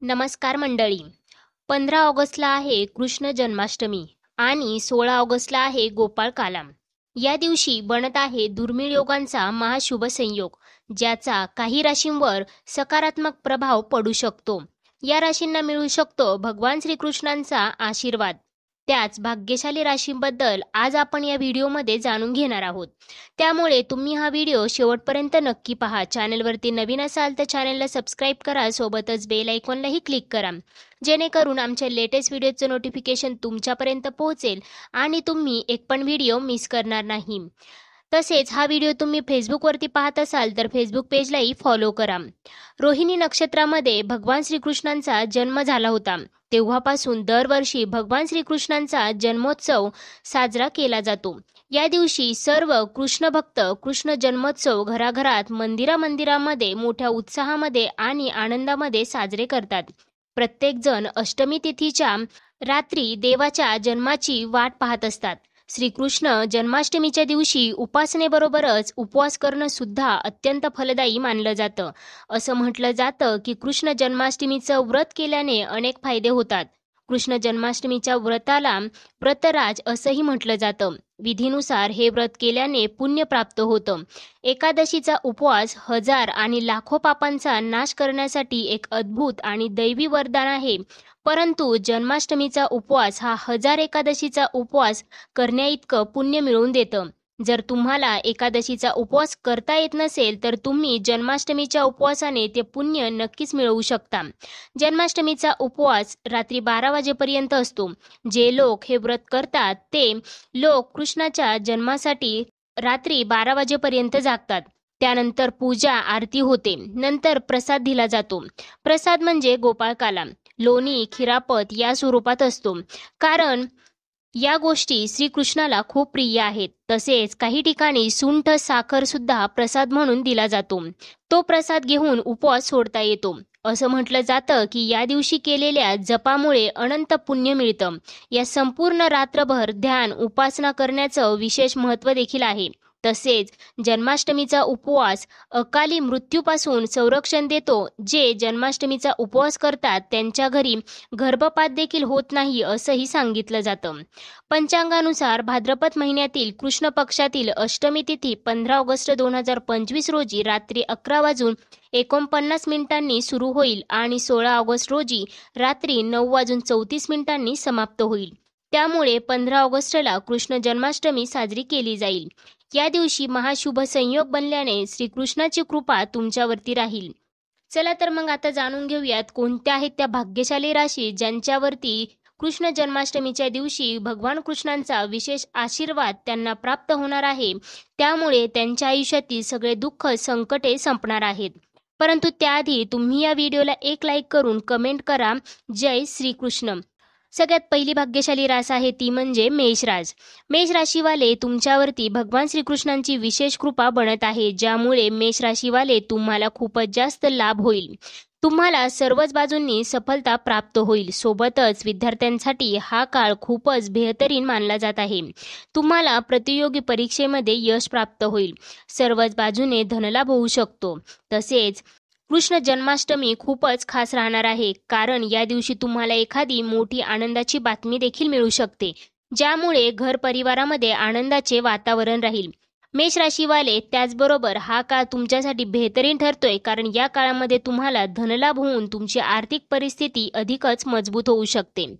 नमस्कार मंडळी. 15 ऑगस्टला आहे कृष्ण जन्माष्टमी आणि 16 ऑगस्टला आहे गोपाळकाला. या दिवशी बनत आहे दुर्मिळ योगांचा महाशुभ संयोग, ज्याचा काही राशींवर सकारात्मक प्रभाव पडू शकतो. या राशींना मिळू शकतो भगवान श्रीकृष्णांचा आशीर्वाद. त्याच भाग्यशाली राशींबद्दल आज आपण या व्हिडिओमध्ये जाणून घेणार आहोत. त्यामुळे तुम्ही हा व्हिडिओ शेवटपर्यंत नक्की पहा. चॅनलवरती नवीन असाल तर चॅनलला सबस्क्राईब करा, सोबतच बेल आयकॉनलाही क्लिक करा, जेणेकरून आमच्या लेटेस्ट व्हिडिओचं नोटिफिकेशन तुमच्यापर्यंत पोहोचेल आणि तुम्ही एक पण व्हिडिओ मिस करणार नाही. तसेच हा व्हिडिओ तुम्ही फेसबुकवरती पाहत असाल तर फेसबुक पेजलाही फॉलो करा. रोहिणी नक्षत्रामध्ये भगवान श्रीकृष्णांचा जन्म झाला होता. तेव्हापासून दरवर्षी भगवान श्रीकृष्णांचा जन्मोत्सव साजरा केला जातो. या दिवशी सर्व कृष्ण भक्त कृष्ण जन्मोत्सव घराघरात मंदिरामध्ये मोठ्या उत्साहामध्ये आणि आनंदामध्ये साजरे करतात. प्रत्येक जण अष्टमी तिथीच्या रात्री देवाच्या जन्माची वाट पाहत असतात. श्रीकृष्ण जन्माष्टमीच्या दिवशी उपासनेबरोबरच उपवास करणं सुद्धा अत्यंत फलदायी मानलं जातं. असं म्हटलं जातं की कृष्ण जन्माष्टमीचं व्रत केल्याने अनेक फायदे होतात. कृष्ण जन्माष्टमीच्या व्रताला व्रतराज असंही म्हटलं जातं. विधीनुसार हे व्रत केल्याने पुण्य प्राप्त होतं. एकादशीचा उपवास हजार आणि लाखो पापांचा नाश करण्यासाठी एक अद्भुत आणि दैवी वरदान आहे. परंतु जन्माष्टमीचा उपवास हा हजार एकादशीचा उपवास करण्याइतकं पुण्य मिळवून देतं. जर तुम्हाला एकादशीचा उपवास करता येत नसेल तर तुम्ही जन्माष्टमीच्या उपवासाने ते पुण्य नक्कीच मिळवू शकता. जन्माष्टमीचा उपवास रात्री 12 वाजेपर्यंत असतो. जे लोक हे व्रत करतात ते लोक कृष्णाच्या जन्मासाठी रात्री 12 वाजेपर्यंत जागतात. त्यानंतर पूजा आरती होते. नंतर प्रसाद दिला जातो. प्रसाद म्हणजे गोपाळकाला लोणी खिरापत या स्वरूपात असतो, कारण या गोष्टी श्रीकृष्णाला खूप प्रिय आहेत. तसेच काही ठिकाणी सुंठ साखर सुद्धा प्रसाद म्हणून दिला जातो. तो प्रसाद घेऊन उपवास सोडता येतो. असं म्हटलं जातं की या दिवशी केलेल्या जपामुळे अनंत पुण्य मिळतं. या संपूर्ण रात्रभर ध्यान उपासना करण्याचं विशेष महत्त्व देखील आहे. तसेच जन्माष्टमीचा उपवास अकाली मृत्यूपासून संरक्षण देतो. जे जन्माष्टमीचा उपवास करतात त्यांच्या घरी गर्भपात देखील होत नाही असंही सांगितलं जातं. पंचांगानुसार भाद्रपद महिन्यातील कृष्ण पक्षातील अष्टमी तिथी 15 ऑगस्ट 2025 रोजी रात्री 11:49 सुरू होईल आणि 16 ऑगस्ट रोजी रात्री 9:34 समाप्त होईल. त्यामुळे 15 ऑगस्टला कृष्ण जन्माष्टमी साजरी केली जाईल. या दिवशी महाशुभ संयोग बनल्याने श्रीकृष्णाची कृपा तुमच्यावरती राहील. चला तर मग आता जाणून घेऊयात कोणत्या आहेत त्या भाग्यशाली राशी ज्यांच्यावरती कृष्ण जन्माष्टमीच्या दिवशी भगवान कृष्णांचा विशेष आशीर्वाद त्यांना प्राप्त होणार आहे. त्यामुळे त्यांच्या आयुष्यातील सगळे दुःख संकटे संपणार आहेत. परंतु त्याआधी तुम्ही या व्हिडिओला एक लाईक करून कमेंट करा, जय श्रीकृष्ण. सगळ्यात पहिली भाग्यशाली रास आहे ती म्हणजे मेषराज. मेष राशीवाले तुमच्यावरती भगवान श्रीकृष्णांची विशेष कृपा बनत आहे, ज्यामुळे मेष राशीवाले तुम्हाला खूपच जास्त लाभ होईल. तुम्हाला सर्वच बाजूंनी सफलता प्राप्त होईल. सोबतच विद्यार्थ्यांसाठी हा काळ खूपच बेहतरीन मानला जात आहे. तुम्हाला प्रतियोगी परीक्षेमध्ये यश प्राप्त होईल. सर्वच बाजूने धनलाभ होऊ शकतो. तसेच कृष्ण जन्माष्टमी खूपच खास राहणार आहे, कारण या दिवशी तुम्हाला एखादी मोठी आनंदाची बातमी देखील मिळू शकते, ज्यामुळे घर परिवारामध्ये आनंदाचे वातावरण राहील. मेष राशीवाले त्याचबरोबर हा काळ तुमच्यासाठी बेहतरीन ठरतोय, कारण या काळामध्ये तुम्हाला धनलाभ होऊन तुमची आर्थिक परिस्थिती अधिकच मजबूत होऊ शकते.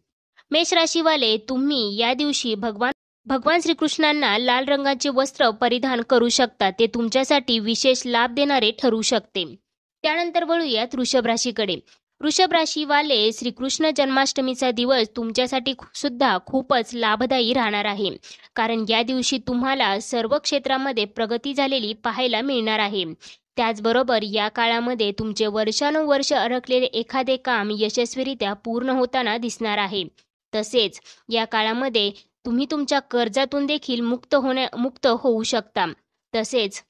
मेष राशीवाले तुम्ही या दिवशी भगवान श्रीकृष्णांना लाल रंगाचे वस्त्र परिधान करू शकता. ते तुमच्यासाठी विशेष लाभ देणारे ठरू शकते. त्यानंतर वळूयात वृषभ राशीकडे. वृषभ राशीवाले श्रीकृष्ण जन्माष्टमीचा दिवस तुमच्यासाठी सुद्धा खूपच लाभदायी राहणार आहे, कारण या दिवशी तुम्हाला सर्व क्षेत्रामध्ये प्रगती झालेली पाहायला मिळणार आहे. त्याचबरोबर या काळामध्ये तुमचे वर्षानुवर्ष अडकलेले एखादे काम यशस्वीरित्या पूर्ण होताना दिसणार आहे. तसेच या काळामध्ये तुम्ही तुमच्या कर्जातून देखील मुक्त होऊ शकता. तसेच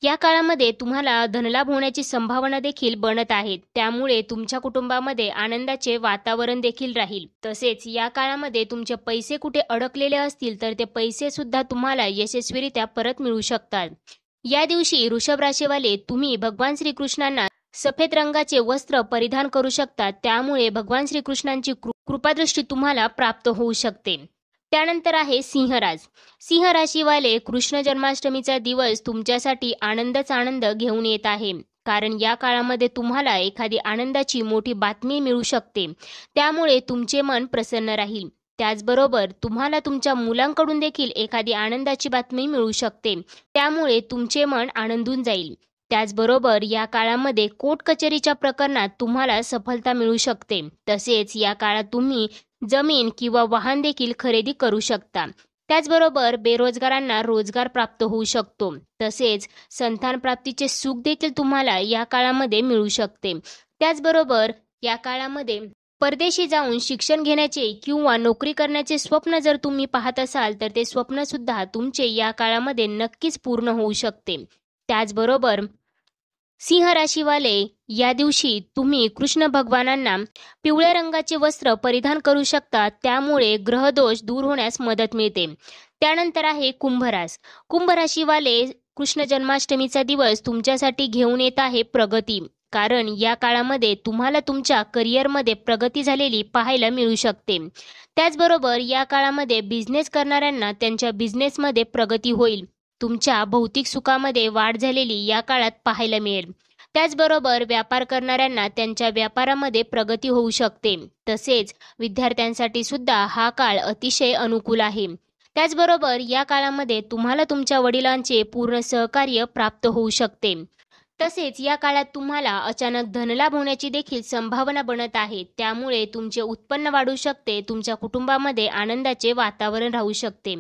या काळामध्ये तुम्हाला धनलाभ होण्याची संभावना देखील बनत आहे. त्यामुळे तुमच्या कुटुंबामध्ये आनंदाचे वातावरण देखील राहील. तसेच या काळामध्ये तुमचे पैसे कुठे अडकलेले असतील तर ते पैसे सुद्धा तुम्हाला यशस्वीरित्या परत मिळू शकतात. या दिवशी वृषभ राशीवाले तुम्ही भगवान श्रीकृष्णांना सफेद रंगाचे वस्त्र परिधान करू शकता, त्यामुळे भगवान श्रीकृष्णांची कृपादृष्टी तुम्हाला प्राप्त होऊ शकते. त्यानंतर आहे सिंहराज. सिंह राशीवाले कृष्ण जन्माष्टमीचा दिवस तुमच्यासाठी आनंदच आनंद घेऊन येत आहे, कारण या काळामध्ये तुम्हाला एखादी आनंदाची मोठी बातमी मिळू शकते. त्यामुळे तुमचे मन प्रसन्न राहील. त्याचबरोबर तुम्हाला तुमच्या मुलांकडून देखील एखादी आनंदाची बातमी मिळू शकते, त्यामुळे तुमचे मन आनंदून जाईल. त्याचबरोबर या काळामध्ये कोर्ट कचेरीच्या प्रकरणात तुम्हाला सफलता मिळू शकते. तसेच या काळात तुम्ही जमीन किंवा वाहन देखील खरेदी करू शकता. त्याचबरोबर बेरोजगारांना रोजगार प्राप्त होऊ शकतो. तसेच संतान प्राप्तीचे सुख देखील तुम्हाला या काळामध्ये मिळू शकते. त्याचबरोबर या काळामध्ये परदेशी जाऊन शिक्षण घेण्याचे किंवा नोकरी करण्याचे स्वप्न जर तुम्ही पाहत असाल, तर ते स्वप्न सुद्धा तुमचे या काळामध्ये नक्कीच पूर्ण होऊ शकते. त्याचबरोबर सिंह राशीवाले या दिवशी तुम्ही कृष्ण भगवानांना पिवळ्या रंगाचे वस्त्र परिधान करू शकता, त्यामुळे ग्रहदोष दूर होण्यास मदत मिळते. त्यानंतर आहे कुंभरास. कुंभ राशीवाले कृष्ण जन्माष्टमीचा दिवस तुमच्यासाठी घेऊन येत आहे प्रगती, कारण या काळामध्ये तुम्हाला तुमच्या करिअरमध्ये प्रगती झालेली पाहायला मिळू शकते. त्याचबरोबर या काळामध्ये बिझनेस करणाऱ्यांना त्यांच्या बिझनेसमध्ये प्रगती होईल. तुमच्या भौतिक सुखामध्ये वाढ झालेली या काळात पाहायला मिळेल. त्याचबरोबर व्यापार करणाऱ्यांना त्यांच्या व्यापारामध्ये प्रगती होऊ शकते. तसेच विद्यार्थ्यांसाठी सुद्धा हा काळ अतिशय अनुकूल आहे. त्याचबरोबर या काळामध्ये तुम्हाला तुमच्या वडिलांचे पूर्ण सहकार्य प्राप्त होऊ शकते. तसेच या काळात तुम्हाला अचानक धनलाभ होण्याची देखील संभावना बनत आहे, त्यामुळे तुमचे उत्पन्न वाढू शकते. तुमच्या कुटुंबामध्ये आनंदाचे वातावरण राहू शकते.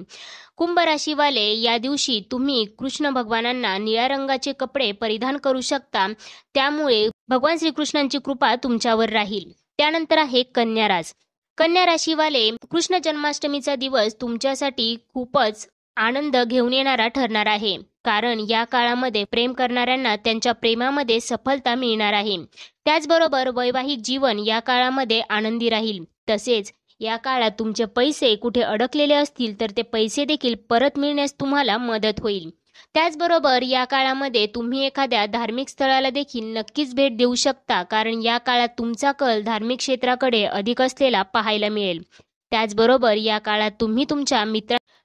कुंभ राशीवाले या दिवशी तुम्ही कृष्ण भगवानांना निळ्या रंगाचे कपडे परिधान करू शकता, त्यामुळे भगवान श्रीकृष्णांची कृपा तुमच्यावर राहील. त्यानंतर आहे कन्या रास. कन्या राशीवाले कृष्ण जन्माष्टमीचा दिवस तुमच्यासाठी खूपच आनंद घेऊन येणारा ठरणार आहे, कारण या काळामध्ये प्रेम करणाऱ्यांना त्यांच्या प्रेमामध्ये सफलता मिळणार आहे. त्याचबरोबर वैवाहिक जीवन या काळामध्ये आनंदी राहील. तसेच या काळात तुमचे पैसे कुठे अडकलेले असतील, तर ते पैसे देखील परत मिळण्यास तुम्हाला मदत होईल. त्याचबरोबर या काळामध्ये तुम्ही एखाद्या धार्मिक स्थळाला देखील नक्कीच भेट देऊ शकता, कारण या काळात तुमचा कल धार्मिक क्षेत्राकडे अधिक असलेला पाहायला मिळेल. त्याचबरोबर या काळात तुम्ही तुमच्या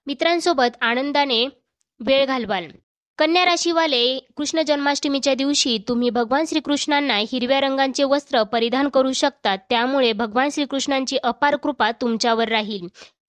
मित्रांसोबत आनंदाने वेळ घालवाल. कन्या राशीवाले कृष्ण जन्माष्टमीच्या दिवशी तुम्ही भगवान श्रीकृष्णांना हिरव्या रंगाचे वस्त्र परिधान करू शकता, त्यामुळे भगवान श्रीकृष्णांची अपार कृपा तुमच्यावर राहील.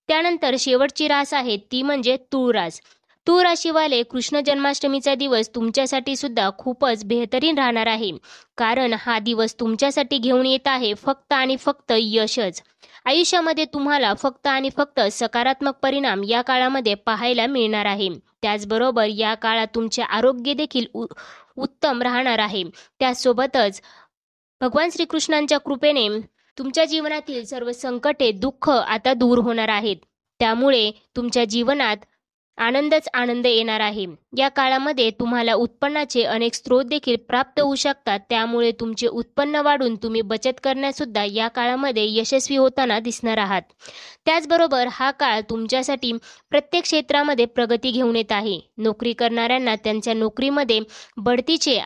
त्यानंतर शेवटची रास आहे ती म्हणजे तूळ रास. तूळ राशीवाले कृष्ण जन्माष्टमीचा दिवस तुमच्यासाठी सुद्धा खूपच बेहतरीन राहणार आहे, कारण हा दिवस तुमच्यासाठी घेऊन येत आहे फक्त आणि फक्त यशच. आयुष्यामध्ये तुम्हाला फक्त आणि फक्त सकारात्मक परिणाम या काळामध्ये पाहायला मिळणार आहे. त्याचबरोबर या काळात तुमचे आरोग्य देखील उत्तम राहणार आहे. त्यासोबतच भगवान श्रीकृष्णांच्या कृपेने तुमच्या जीवनातील सर्व संकटे, दुःख आता दूर होणार आहेत. त्यामुळे तुमच्या जीवनात आनंदच आनंद येणार आहे. या काळामध्ये तुम्हाला उत्पन्नाचे अनेक स्रोत देखील प्राप्त होऊ शकतात, त्यामुळे तुमचे उत्पन्न वाढून तुम्ही बचत करण्यासुद्धा या काळामध्ये यशस्वी होताना दिसणार आहात. त्याचबरोबर हा काळ तुमच्यासाठी प्रत्येक क्षेत्रामध्ये प्रगती घेऊन येत आहे. नोकरी करणाऱ्यांना त्यांच्या नोकरीमध्ये बढतीचे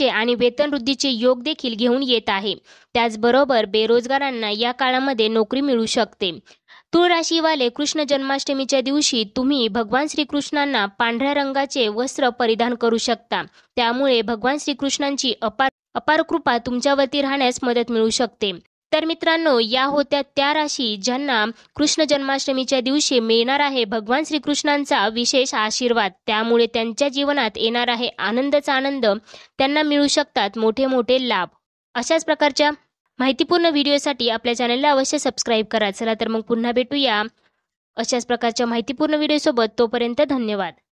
आणि वेतनवृद्धीचे योग देखील घेऊन येत आहे. त्याचबरोबर बेरोजगारांना या काळामध्ये नोकरी मिळू शकते. तूळ राशीवाले कृष्ण जन्माष्टमीच्या दिवशी तुम्ही भगवान श्रीकृष्णांना पांढऱ्या रंगाचे वस्त्र परिधान करू शकता, त्यामुळे भगवान श्रीकृष्णांची अपार कृपा तुमच्यावरती राहण्यास मदत मिळू शकते. तर मित्रांनो, या होत्या त्या राशी ज्यांना कृष्ण जन्माष्टमीच्या दिवशी मिळणार आहे भगवान श्रीकृष्णांचा विशेष आशीर्वाद, त्यामुळे त्यांच्या जीवनात येणार आहे आनंदच आनंद. त्यांना मिळू शकतात मोठे मोठे लाभ. अशाच प्रकारच्या माहितीपूर्ण व्हिडिओसाठी आपल्या चॅनलला अवश्य सबस्क्राईब करा. चला तर मग पुन्हा भेटूया अशाच प्रकारच्या माहितीपूर्ण व्हिडिओसोबत. तोपर्यंत धन्यवाद.